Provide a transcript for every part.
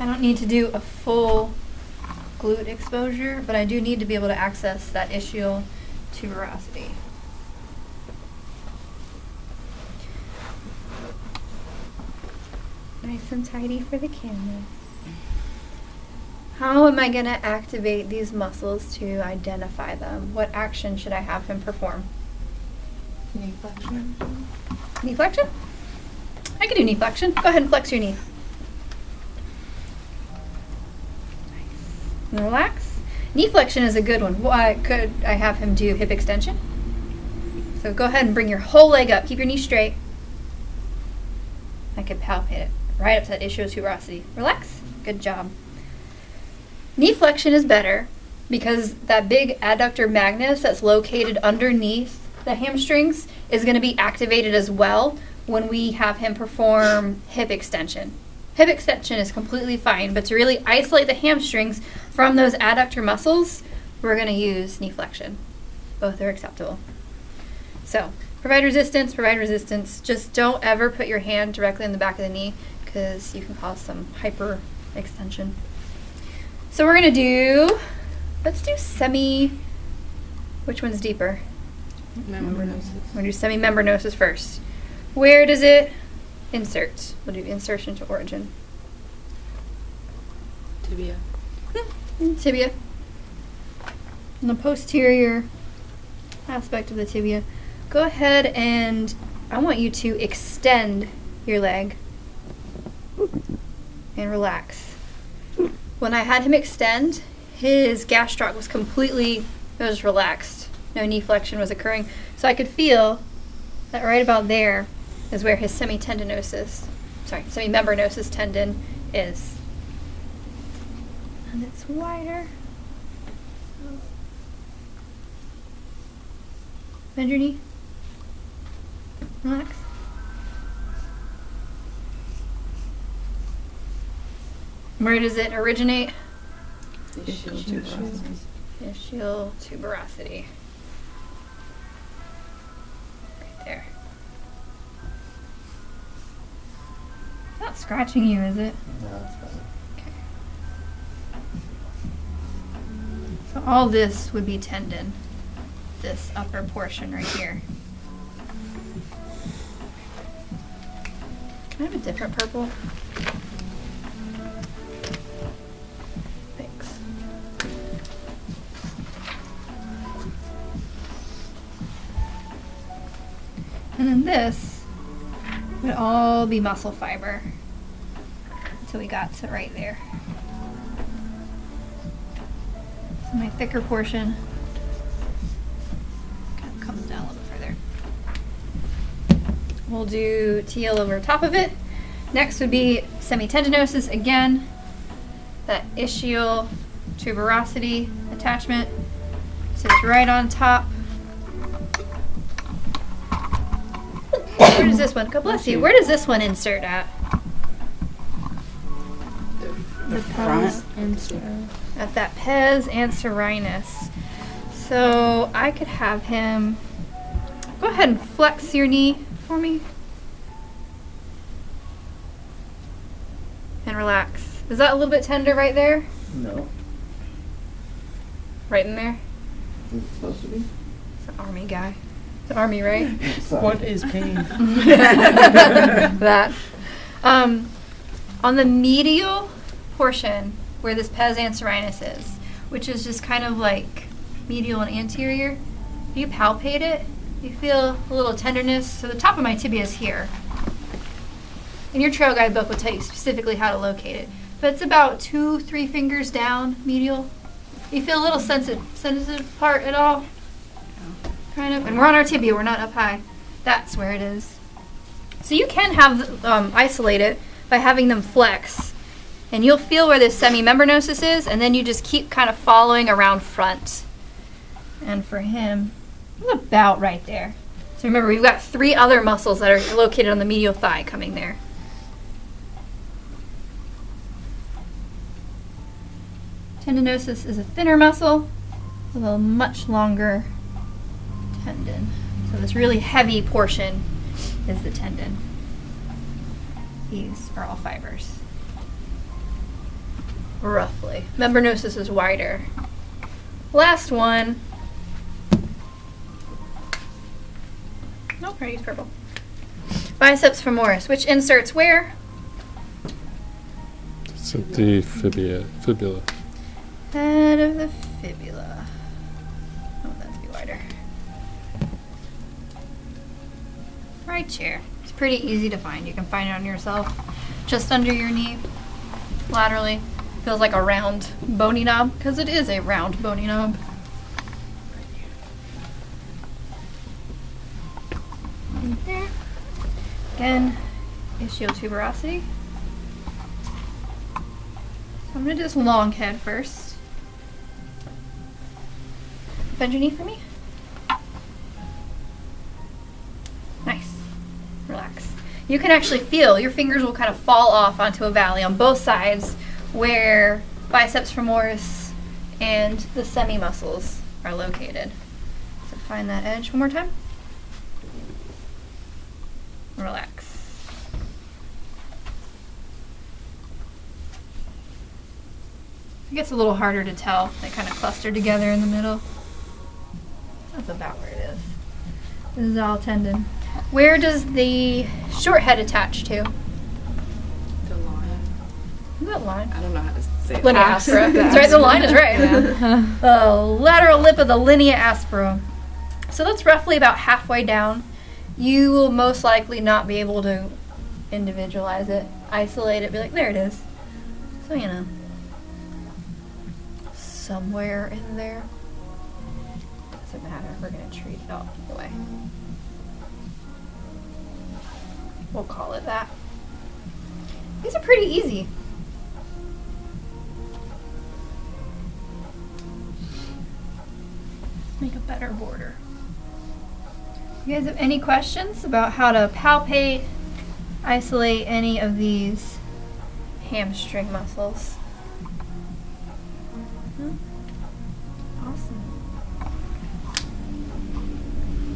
don't need to do a full glute exposure, but I do need to be able to access that ischial tuberosity. Nice and tidy for the canvas. How am I going to activate these muscles to identify them? What action should I have him perform? Knee flexion. Knee flexion? I can do knee flexion. Go ahead and flex your knee. Nice. And relax. Knee flexion is a good one. Why could I have him do hip extension? So go ahead and bring your whole leg up. Keep your knee straight. I could palpate it right up to that ischial tuberosity. Relax. Good job. Knee flexion is better because that big adductor magnus that's located underneath the hamstrings is going to be activated as well when we have him perform hip extension. Hip extension is completely fine, but to really isolate the hamstrings from those adductor muscles, we're going to use knee flexion. Both are acceptable. So, provide resistance. Just don't ever put your hand directly in the back of the knee because you can cause some hyper extension. So we're going to do, let's do which one's deeper? Membranosus. We're going to do semi-membranosus first. Where does it insert? We'll do insertion to origin. Tibia. Tibia. And the posterior aspect of the tibia. Go ahead and I want you to extend your leg and relax. When I had him extend, his gastroc was completely, it was relaxed. No knee flexion was occurring. So I could feel that right about there is where his semimembranosus tendon is. And it's wider. Bend your knee. Relax. Where does it originate? Ischial tuberosity. Ischial tuberosity. Right there. It's not scratching you, is it? No, that's fine. Okay. So all this would be tendon. This upper portion right here. Can I have a different purple? Thanks. And then this would all be muscle fiber until we got to right there. So my thicker portion kind of comes down a little further. We'll do TL over top of it. Next would be semitendinosus again. That ischial tuberosity attachment sits right on top. Where does this one, God bless you, where does this one insert at? The front and At that pes anserinus. So I could have him, go ahead and flex your knee for me. And relax. Is that a little bit tender right there? No. Right in there? Is it supposed to be? It's an army guy. It's an army, right? Sorry. What is pain? That. On the medial portion where this pes anserinus is, which is just kind of like medial and anterior, if you palpate it, you feel a little tenderness. So the top of my tibia is here. And your trail guide book will tell you specifically how to locate it. But it's about 2-3 fingers down, medial. You feel a little sensitive part at all? Kind of. And we're on our tibia, we're not up high. That's where it is. So you can have isolate it by having them flex. And you'll feel where this semimembranosus is, and then you just keep kind of following around front. And for him, it's about right there. So remember, we've got 3 other muscles that are located on the medial thigh coming there. Tendinosus is a thinner muscle with a much longer tendon. So this really heavy portion is the tendon. These are all fibers. roughly. Membranosus is wider. Last one. Nope, I use purple. Biceps femoris, which inserts where? It's at the fibula. Head of the fibula. Oh, that'd be wider. Right here. It's pretty easy to find. You can find it on yourself. Just under your knee, laterally. Feels like a round bony knob, because it is a round bony knob. Right there. Again, ischiotuberosity. So I'm going to do this long head first. Bend your knee for me. Nice. Relax. You can actually feel your fingers will kind of fall off onto a valley on both sides where biceps femoris and the semi-muscles are located. So find that edge one more time. Relax. It gets a little harder to tell. They kind of cluster together in the middle. That's about where it is. This is all tendon. Where does the short head attach to? The line. What line? I don't know how to say it. Linea aspera. That's right, the line is right. The lateral lip of the linea aspera. So that's roughly about halfway down. You will most likely not be able to individualize it, isolate it, be like, there it is. So, you know, somewhere in there. Doesn't matter. We're going to treat it all the way. We'll call it that. These are pretty easy. Let's make a better border. You guys have any questions about how to palpate, isolate any of these hamstring muscles? Awesome.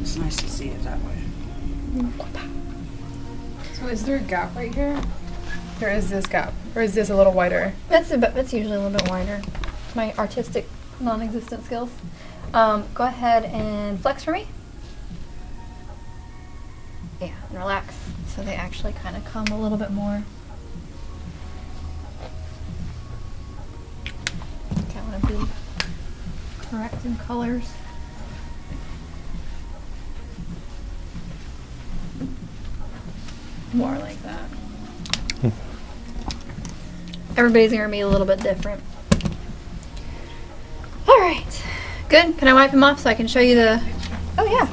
It's nice to see it that way. So is there a gap right here? Or is this gap? Or is this a little wider? That's usually a little bit wider. My artistic, non-existent skills. Go ahead and flex for me. Yeah, and relax. So they actually kind of come a little bit more. Okay, I want to be correct in colors. More like that. Everybody's going to be a little bit different. All right. Good. Can I wipe them off so I can show you the... Oh, yeah.